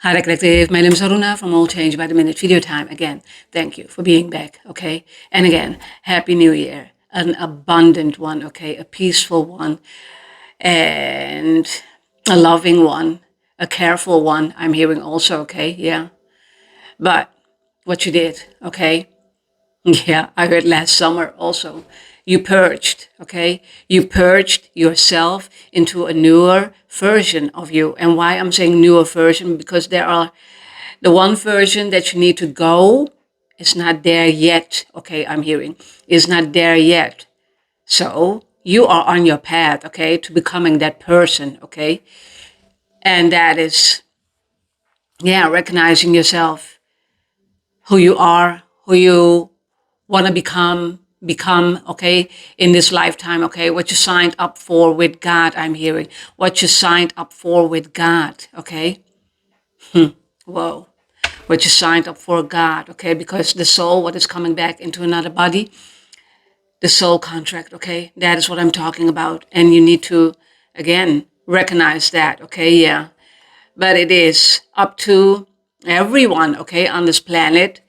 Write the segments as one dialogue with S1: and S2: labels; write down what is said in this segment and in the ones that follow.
S1: Hi, the Collective. My name is Aruna from All Change by the Minute Video Time. Again, thank you for being back, okay? And again, Happy New Year. An abundant one, okay? A peaceful one and a loving one, a careful one. I'm hearing also, okay? Yeah. But what you did, okay? Yeah, I heard last summer also. You purged, okay? You purged yourself into a newer version of you. And why I'm saying newer version? Because there are the one version that you need to go is not there yet. Okay, I'm hearing is not there yet. So you are on your path, okay, to becoming that person, okay? And that is, yeah, recognizing yourself, who you are, who you want to become, okay, in this lifetime, okay, what you signed up for with God, I'm hearing, what you signed up for with God, okay? Whoa. What you signed up for God, okay? Because the soul, what is coming back into another body, the soul contract, okay? That is what I'm talking about. And you need to, again, recognize that, okay? Yeah. But it is up to everyone, okay, on this planet,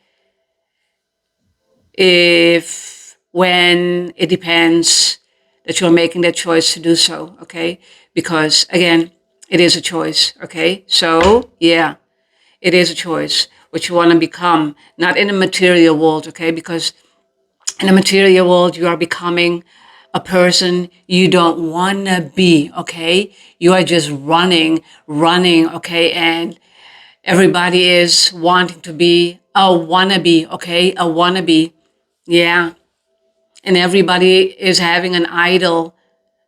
S1: if when it depends that you're making that choice to do so, okay? Because again, it is a choice, okay? So yeah, it is a choice what you want to become, not in the material world, okay? Because in the material world, you are becoming a person you don't want to be, okay? You are just running, okay? And everybody is wanting to be a wannabe, okay? A wannabe, yeah. And everybody is having an idol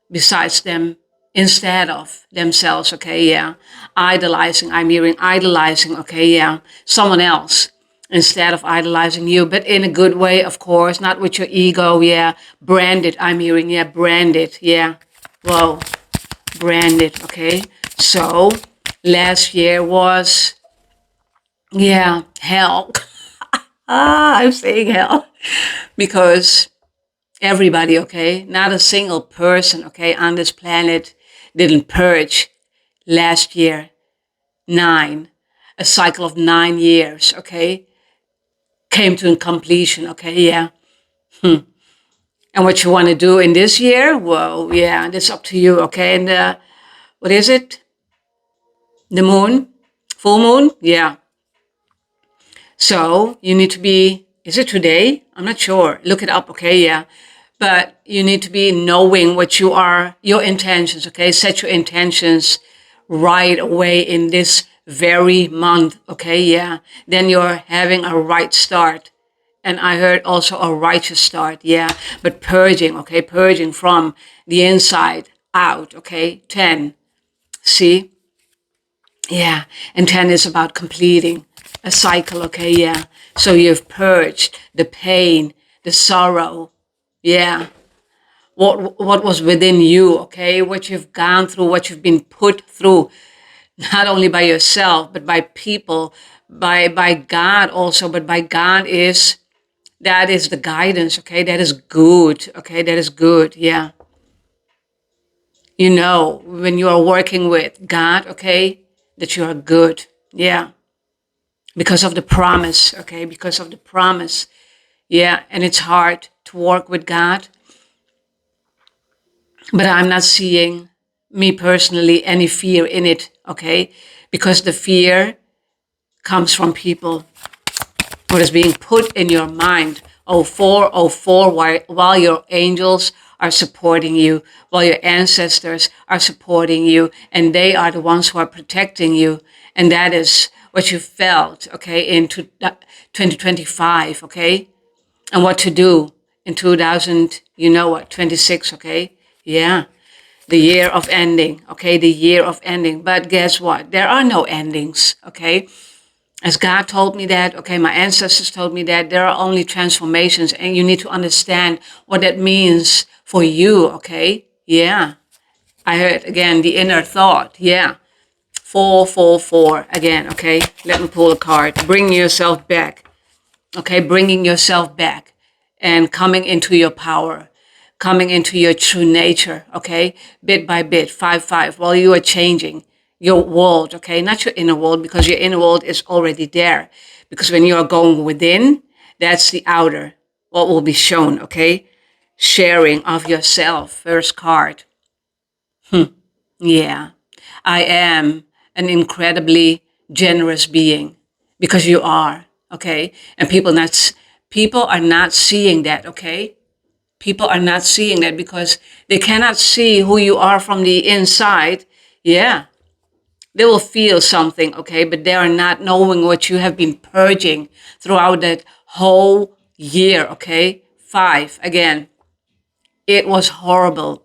S1: besides them instead of themselves, okay, yeah. Idolizing, I'm hearing idolizing, okay, yeah. Someone else instead of idolizing you, but in a good way, of course, not with your ego, yeah. Branded, I'm hearing, yeah, branded, yeah. Whoa, branded, okay. So last year was, yeah, hell. I'm saying hell because everybody, okay? Not a single person, okay, on this planet didn't purge last year. A cycle of 9 years, okay, came to completion, okay, yeah. And what you want to do in this year, well, yeah, that's up to you, okay? And what is it? The moon? Full moon? Yeah. So you need to be, is it today? I'm not sure. Look it up, okay? Yeah. But you need to be knowing what you are, your intentions, okay? Set your intentions right away in this very month, okay? Yeah. Then you're having a right start. And I heard also a righteous start, yeah. But purging, okay? Purging from the inside out, okay? 10. See? Yeah, and 10 is about completing a cycle, okay, yeah. So you've purged the pain, the sorrow, yeah. What was within you, okay? What you've gone through, what you've been put through, not only by yourself, but by people, by God also, but by God that is the guidance, okay? That is good, okay? That is good, yeah. You know, when you are working with God, okay, that you are good, yeah. Because of the promise, okay? Because of the promise. Yeah, and it's hard to work with God, but I'm not seeing, me personally, any fear in it, okay? Because the fear comes from people. What is being put in your mind, 0404, while your angels are supporting you, while your ancestors are supporting you, and they are the ones who are protecting you. And that is what you felt, okay, in 2025, okay? And what to do in 2000, 26, okay? Yeah, the year of ending, okay? The year of ending. But guess what? There are no endings, okay? As God told me that, okay, my ancestors told me that there are only transformations, and you need to understand what that means for you, okay? Yeah. I heard again the inner thought. Yeah. 444 again, okay? Let me pull a card. Bring yourself back. Okay, bringing yourself back and coming into your power, coming into your true nature, okay? Bit by bit, 5-5, while you are changing. your world, okay? Not your inner world, because your inner world is already there. Because when you are going within, that's the outer, what will be shown, okay? Sharing of yourself, first card. Yeah, I am an incredibly generous being, because you are, okay? And people are not seeing that, okay? People are not seeing that because they cannot see who you are from the inside. Yeah, they will feel something, okay? But they are not knowing what you have been purging throughout that whole year, okay? 5, again, it was horrible.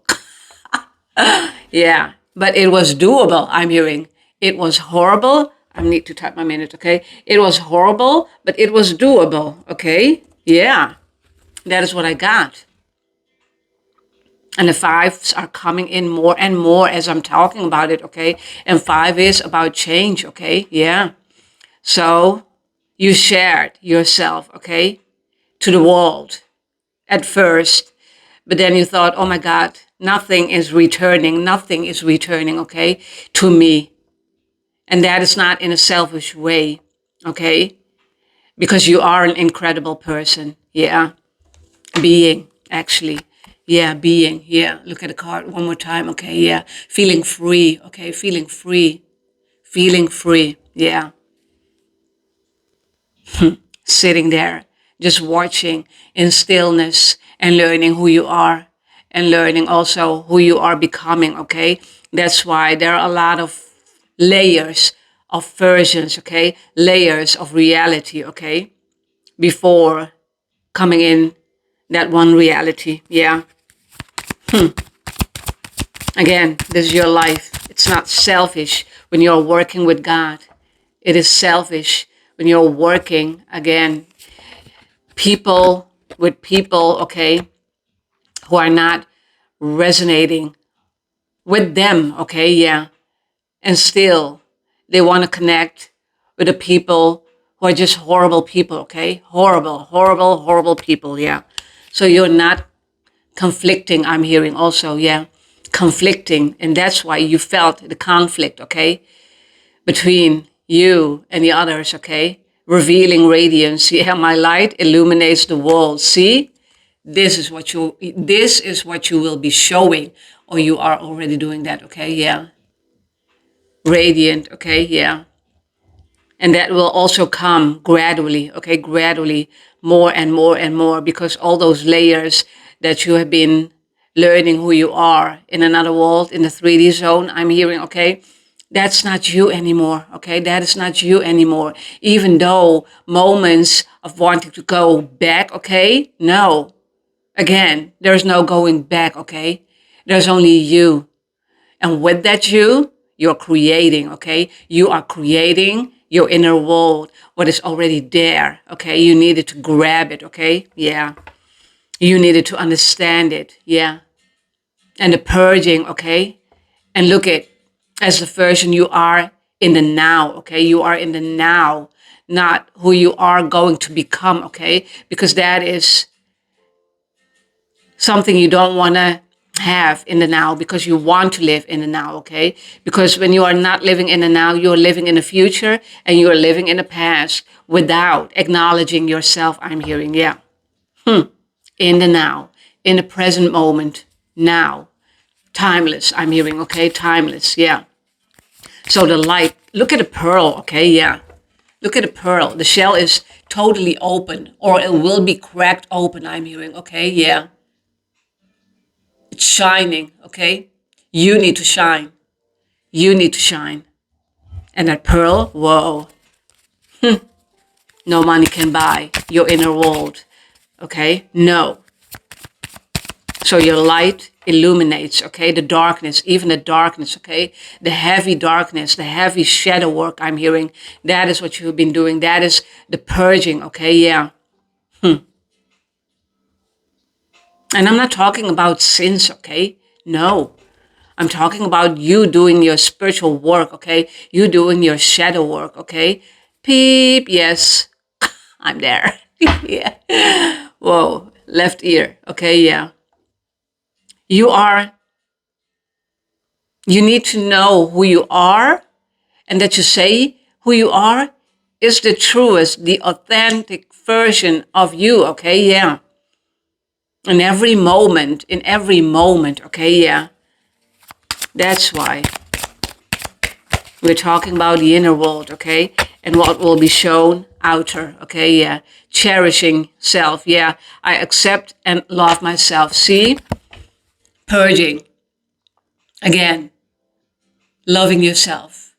S1: Yeah, but it was doable, I'm hearing. It was horrible. I need to type my minute, okay? It was horrible, but it was doable, okay? Yeah, that is what I got. And the 5s are coming in more and more as I'm talking about it, okay? And 5 is about change, okay? Yeah. So you shared yourself, okay, to the world at first, but then you thought, oh my God, nothing is returning, okay, to me. And that is not in a selfish way, okay? Because you are an incredible person, yeah. Being, actually. Yeah, being, yeah. Look at the card one more time, okay, yeah. Feeling free, okay, feeling free. Feeling free, yeah. Sitting there, just watching in stillness and learning who you are and learning also who you are becoming, okay? That's why there are a lot of layers of versions, okay? Layers of reality, okay? Before coming in that one reality, yeah. Again, this is your life. It's not selfish when you're working with God. It is selfish when you're working, again, people with people, okay, who are not resonating with them, okay, yeah. And still, they want to connect with the people who are just horrible people, okay? Horrible people, yeah. So you're not conflicting, I'm hearing also, yeah. Conflicting. And that's why you felt the conflict, okay? Between you and the others, okay? Revealing radiance. Yeah, my light illuminates the world. See? This is what you will be showing, or you are already doing that, okay? Yeah. Radiant, okay? Yeah. And that will also come gradually, okay? Gradually, more and more and more, because all those layers that you have been learning who you are in another world, in the 3D zone, I'm hearing, okay? That's not you anymore, okay? That is not you anymore. Even though moments of wanting to go back, okay? No. Again, there's no going back, okay? There's only you. And with that you're creating, okay? You are creating your inner world, what is already there, okay? You needed to grab it, okay? Yeah. You needed to understand it, yeah. And the purging, okay? And look at as the version you are in the now, okay? You are in the now, not who you are going to become, okay? Because that is something you don't want to have in the now, because you want to live in the now, okay? Because when you are not living in the now, you're living in the future and you're living in the past without acknowledging yourself, I'm hearing, yeah. In the now, in the present moment, now. Timeless, I'm hearing, okay? Timeless, yeah. So the light, look at the pearl, okay? Yeah. Look at the pearl. The shell is totally open, or it will be cracked open, I'm hearing, okay? Yeah. It's shining, okay? You need to shine. You need to shine. And that pearl, whoa, no money can buy your inner world, okay? No. So your light illuminates, okay? The darkness, even the darkness, okay? The heavy darkness, the heavy shadow work I'm hearing, that is what you've been doing. That is the purging, okay? Yeah. And I'm not talking about sins, okay? No. I'm talking about you doing your spiritual work, okay? You doing your shadow work, okay? Peep, yes, I'm there. Yeah. Whoa, left ear, okay, yeah. You are You need to know who you are, and that you say who you are is the truest, the authentic version of you, okay? Yeah. In every moment, okay? Yeah. That's why we're talking about the inner world, okay? And what will be shown outer, okay? Yeah. Cherishing self, yeah. I accept and love myself. See? Purging. Again, loving yourself.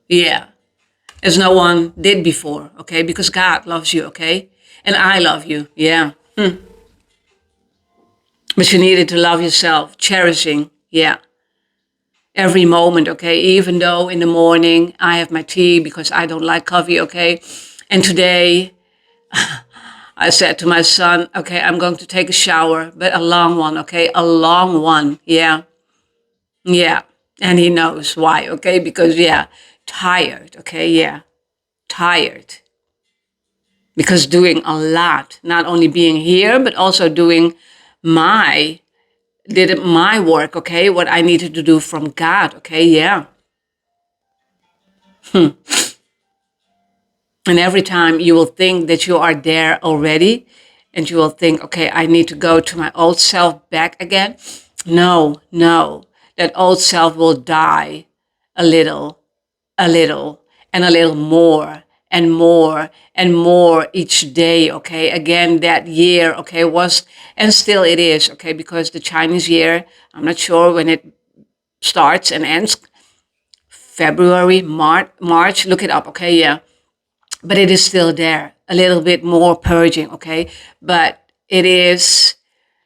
S1: Yeah. As no one did before, okay? Because God loves you, okay? And I love you, yeah. But you needed to love yourself, cherishing, yeah. Every moment, okay? Even though in the morning I have my tea because I don't like coffee, okay? And today I said to my son, okay, I'm going to take a shower, but a long one, okay? A long one, yeah. Yeah. And he knows why, okay? Because, yeah, tired, okay? Yeah, tired. Because doing a lot, not only being here, but also doing my, did my work, okay? What I needed to do from God, okay? Yeah. And every time you will think that you are there already, and you will think, okay, I need to go to my old self back again. No, no. That old self will die a little, a little, and a little more and more and more each day, okay? Again, that year, okay, was, and still it is, okay? Because the Chinese year, I'm not sure when it starts and ends, February, March, look it up, okay? Yeah. But it is still there, a little bit more purging, okay? But it is,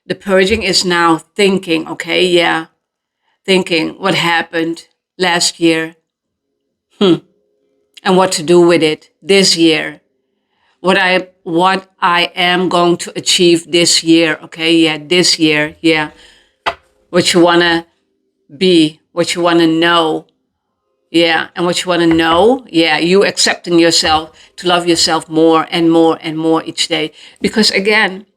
S1: the purging is now thinking, okay? Yeah. Thinking what happened last year, and what to do with it this year. What I am going to achieve this year, okay? Yeah, this year, yeah. What you wanna be, what you wanna know, yeah, and what you wanna know, yeah, you accepting yourself to love yourself more and more and more each day. Because again,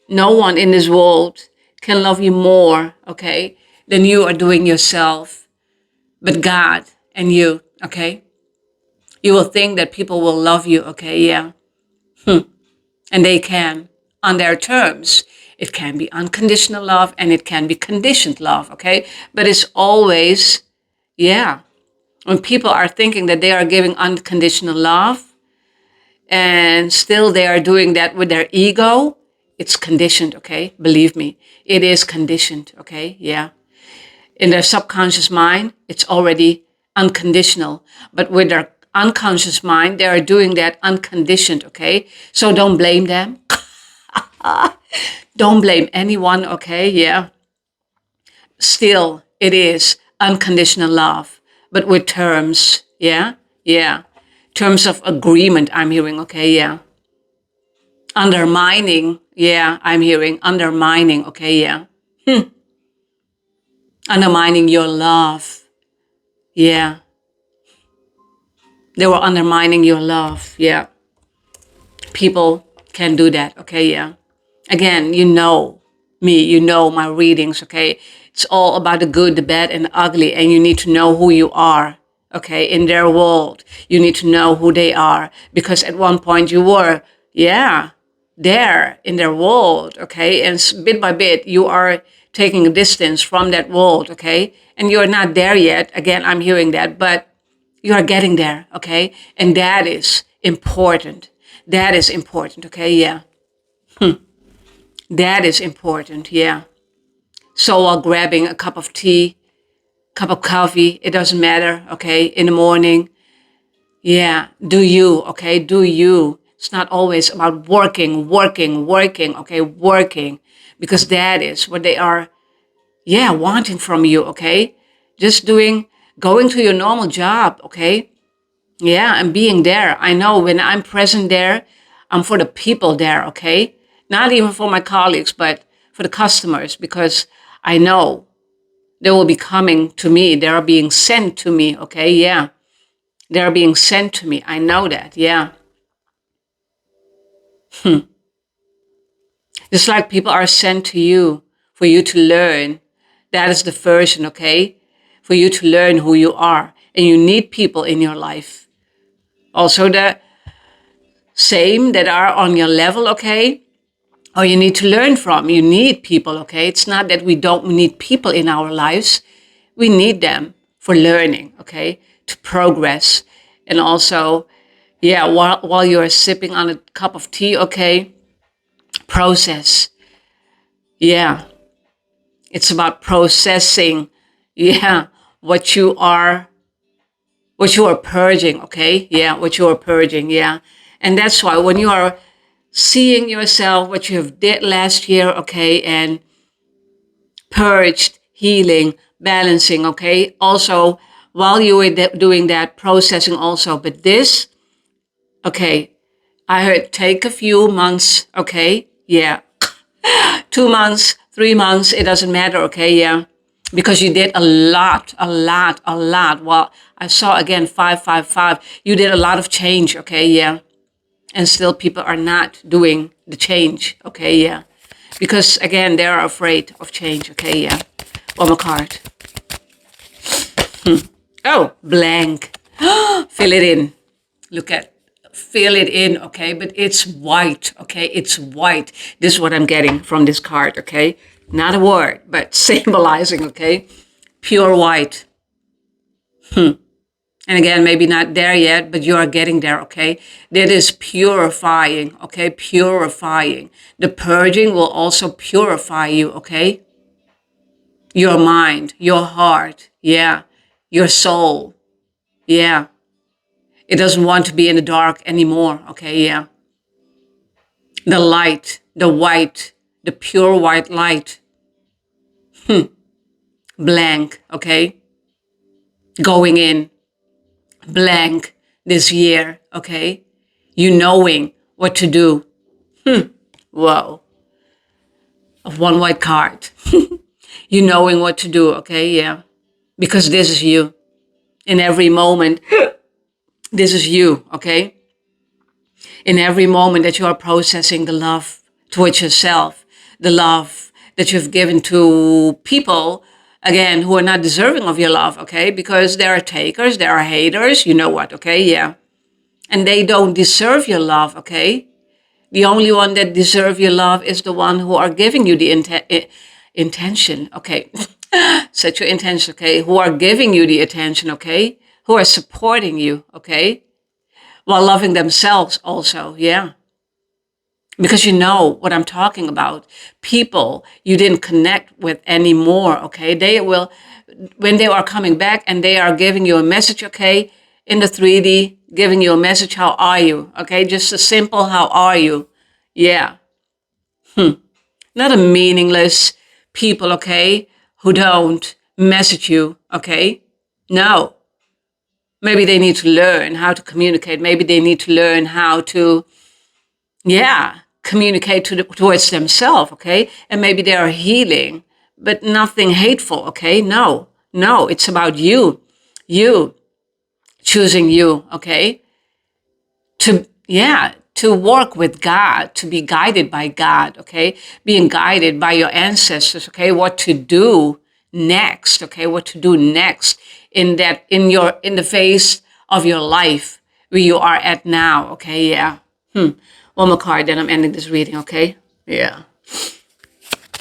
S1: no one in this world can love you more, okay, than you are doing yourself, but God and you, okay? You will think that people will love you, okay? Yeah. And they can on their terms. It can be unconditional love and it can be conditioned love, okay? But it's always, yeah, when people are thinking that they are giving unconditional love and still they are doing that with their ego, it's conditioned, okay? Believe me, it is conditioned, okay? Yeah. In their subconscious mind, it's already unconditional. But with their unconscious mind, they are doing that unconditioned, okay? So don't blame them. Don't blame anyone, okay? Yeah. Still, it is unconditional love, but with terms, yeah? Yeah. Terms of agreement, I'm hearing, okay? Yeah. Undermining, yeah, I'm hearing undermining, okay? Yeah. Undermining your love, yeah. They were undermining your love, yeah. People can do that, okay? Yeah. Again, you know me, you know my readings, okay? It's all about the good, the bad, and the ugly, and you need to know who you are, okay? In their world, you need to know who they are, because at one point you were, yeah, there in their world, okay? And bit by bit, you are taking a distance from that world, okay? And you're not there yet. Again, I'm hearing that, but you are getting there, okay? And that is important. That is important, okay? Yeah. That is important, yeah. So while grabbing a cup of tea, cup of coffee, it doesn't matter, okay, in the morning. Yeah, do you, okay, do you. It's not always about working, okay, working. Because that is what they are, yeah, wanting from you, okay? Just going to your normal job, okay? Yeah, and being there. I know when I'm present there, I'm for the people there, okay? Not even for my colleagues, but for the customers, because I know they will be coming to me. They are being sent to me, okay? Yeah. They are being sent to me. I know that, yeah. Just like people are sent to you for you to learn. That is the version, okay? for you to learn who you are. And you need people in your life. Also the same that are on your level, okay? Or you need to learn from. You need people, okay? It's not that we don't need people in our lives. We need them for learning, okay? To progress. And also, yeah, while you're sipping on a cup of tea, okay? Process. Yeah. It's about processing, yeah, what you are purging, okay? Yeah, what you are purging, yeah. And that's why when you are seeing yourself, what you have did last year, okay, and purged, healing, balancing, okay? Also, while you were doing that, processing also. But this, okay, I heard take a few months, okay? Yeah, 2 months, 3 months, it doesn't matter, okay? Yeah. Because you did a lot, a lot, a lot. Well, I saw again 555. You did a lot of change, okay? Yeah. And still people are not doing the change, okay? Yeah. Because again, they're afraid of change, okay? Yeah. One more card. Oh, blank. Fill it in. Look at, fill it in, okay? But it's white, okay? It's white. This is what I'm getting from this card, okay? Not a word, but symbolizing, okay? Pure white. And again, maybe not there yet, but you are getting there, okay? That is purifying, okay? Purifying. The purging will also purify you, okay? Your mind, your heart, yeah. Your soul, yeah. It doesn't want to be in the dark anymore, okay? Yeah. The light, the white, the pure white light. Blank, okay? Going in, blank this year, okay? You knowing what to do. Whoa. One white card. You knowing what to do, okay? Yeah. Because this is you. In every moment, this is you, okay? In every moment that you are processing the love towards yourself, the love that you've given to people, again, who are not deserving of your love, okay? Because there are takers, there are haters, you know what, okay? Yeah. And they don't deserve your love, okay? The only one that deserve your love is the one who are giving you the intention, okay? Set your intention, okay? Who are giving you the attention, okay? Who are supporting you, okay? While loving themselves also, yeah. Because you know what I'm talking about. People you didn't connect with anymore, okay? They will, when they are coming back and they are giving you a message, okay? In the 3D, giving you a message, how are you? Okay, just a simple, how are you? Yeah. Not a meaningless people, okay? Who don't message you, okay? No. Maybe they need to learn how to communicate. Maybe they need to learn how to, yeah, communicate towards themselves, okay? And maybe they are healing, but nothing hateful, okay? No, no, it's about you. You choosing you, okay? To work with God, to be guided by God, okay? Being guided by your ancestors, okay? What to do next, okay? What to do next in the phase of your life where you are at now, okay? Yeah. One more card, then I'm ending this reading, okay? Yeah.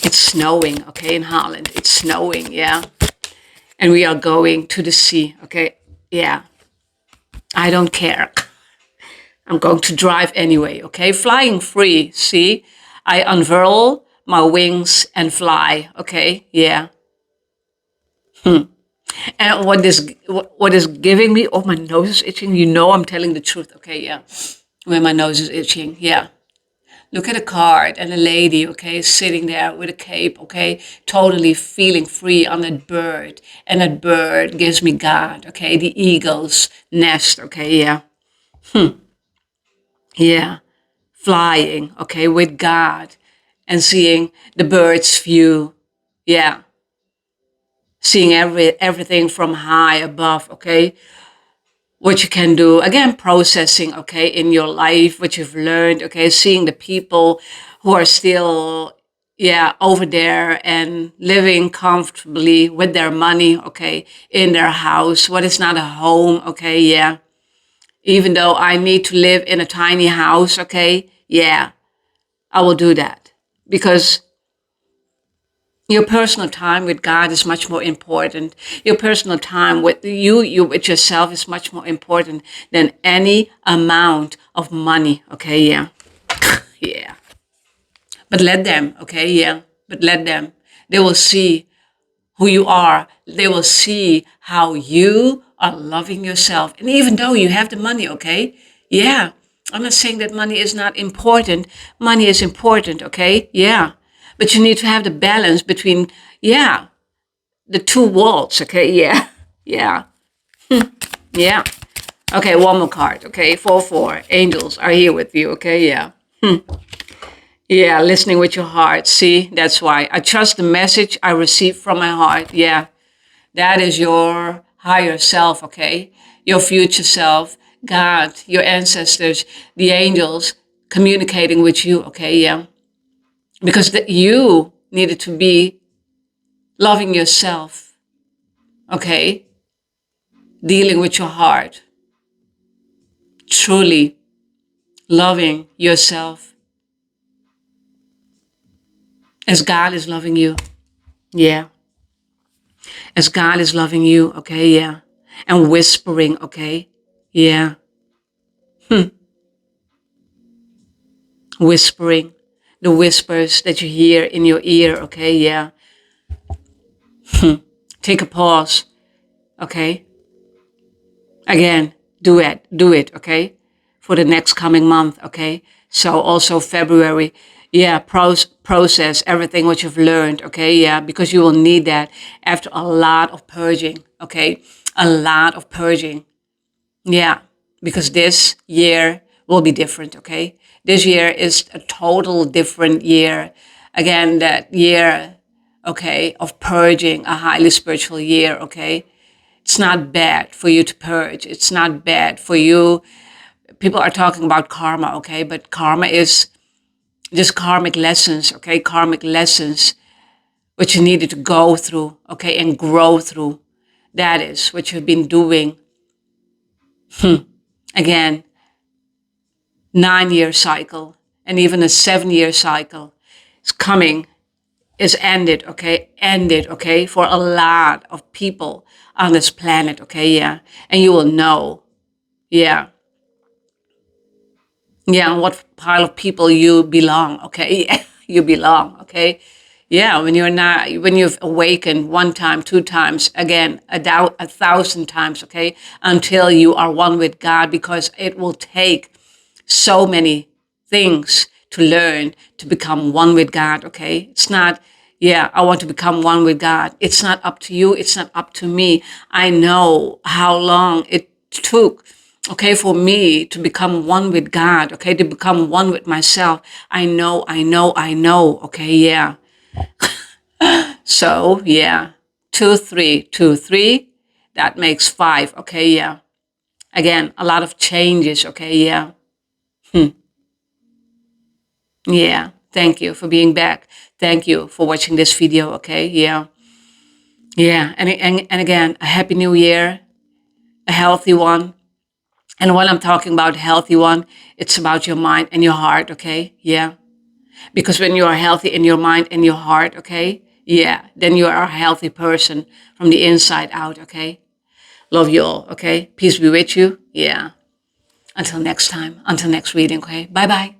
S1: It's snowing, okay, in Holland. It's snowing, yeah. And we are going to the sea, okay? Yeah. I don't care. I'm going to drive anyway, okay? Flying free, see? I unfurl my wings and fly, okay? Yeah. And what is giving me, oh, my nose is itching. You know I'm telling the truth, okay? Yeah. When my nose is itching, yeah. Look at a card and a lady, okay, sitting there with a cape, okay, totally feeling free on that bird. And that bird gives me God, okay, the eagle's nest, okay, yeah. Yeah. Flying, okay, with God and seeing the bird's view. Yeah. Seeing everything from high above, okay? What you can do, again, processing, okay, in your life, what you've learned, okay? Seeing the people who are still yeah, over there and living comfortably with their money, okay, in their house. What is not a home, okay, yeah. Even though I need to live in a tiny house, okay, yeah, I will do that. Because your personal time with God is much more important. Your personal time with you with yourself is much more important than any amount of money, okay, yeah. Yeah. But let them, okay, yeah. But let them. They will see who you are. They will see how you are loving yourself. And even though you have the money, okay? Yeah. I'm not saying that money is not important. Money is important, okay? Yeah. But you need to have the balance between, yeah, the two worlds, okay? Yeah. Yeah. Yeah. Okay, one more card, okay? 4-4. Angels are here with you, okay? Yeah. Yeah, listening with your heart. See, that's why. I trust the message I receive from my heart. Yeah. That is your higher self, okay? Your future self, God, your ancestors, the angels communicating with you, okay? Yeah. Because you needed to be loving yourself, okay? Dealing with your heart, truly loving yourself as God is loving you. Yeah. As God is loving you, okay? Yeah. And whispering, okay? Yeah. Whispering. The whispers that you hear in your ear, okay? Yeah. Take a pause, okay? Again, do it, okay? For the next coming month, okay? So also February, yeah, process everything what you've learned, okay? Yeah, because you will need that after a lot of purging, okay? A lot of purging, yeah, because this year will be different, okay? This year is a total different year. Again, that year, okay, of purging, a highly spiritual year, okay? It's not bad for you to purge. It's not bad for you. People are talking about karma, okay? But karma is just karmic lessons, okay? Karmic lessons, which you needed to go through, okay? And grow through. That is what you've been doing. Again, 9-year cycle and even a 7-year cycle is coming, is ended, okay? Ended, okay? For a lot of people on this planet, okay? Yeah. And you will know, yeah. Yeah, and what pile of people you belong, okay? Yeah, you belong, okay? Yeah, when you've awakened one time, two times, again, 1,000 times, okay? Until you are one with God, because it will take so many things to learn to become one with God, okay? It's not, yeah, I want to become one with God. It's not up to you. It's not up to me. I know how long it took, okay, for me to become one with God, okay, to become one with myself. I know, okay, yeah. So, yeah, 2, 3, 2, 3, that makes 5, okay, yeah. Again, a lot of changes, okay, yeah. Yeah, thank you for being back. Thank you for watching this video, okay? Yeah. Yeah, and again, a happy new year, a healthy one. And while I'm talking about healthy one, it's about your mind and your heart, okay? Yeah. Because when you are healthy in your mind and your heart, okay? Yeah, then you are a healthy person from the inside out, okay? Love you all, okay? Peace be with you. Yeah. Until next time, until next reading, okay? Bye-bye.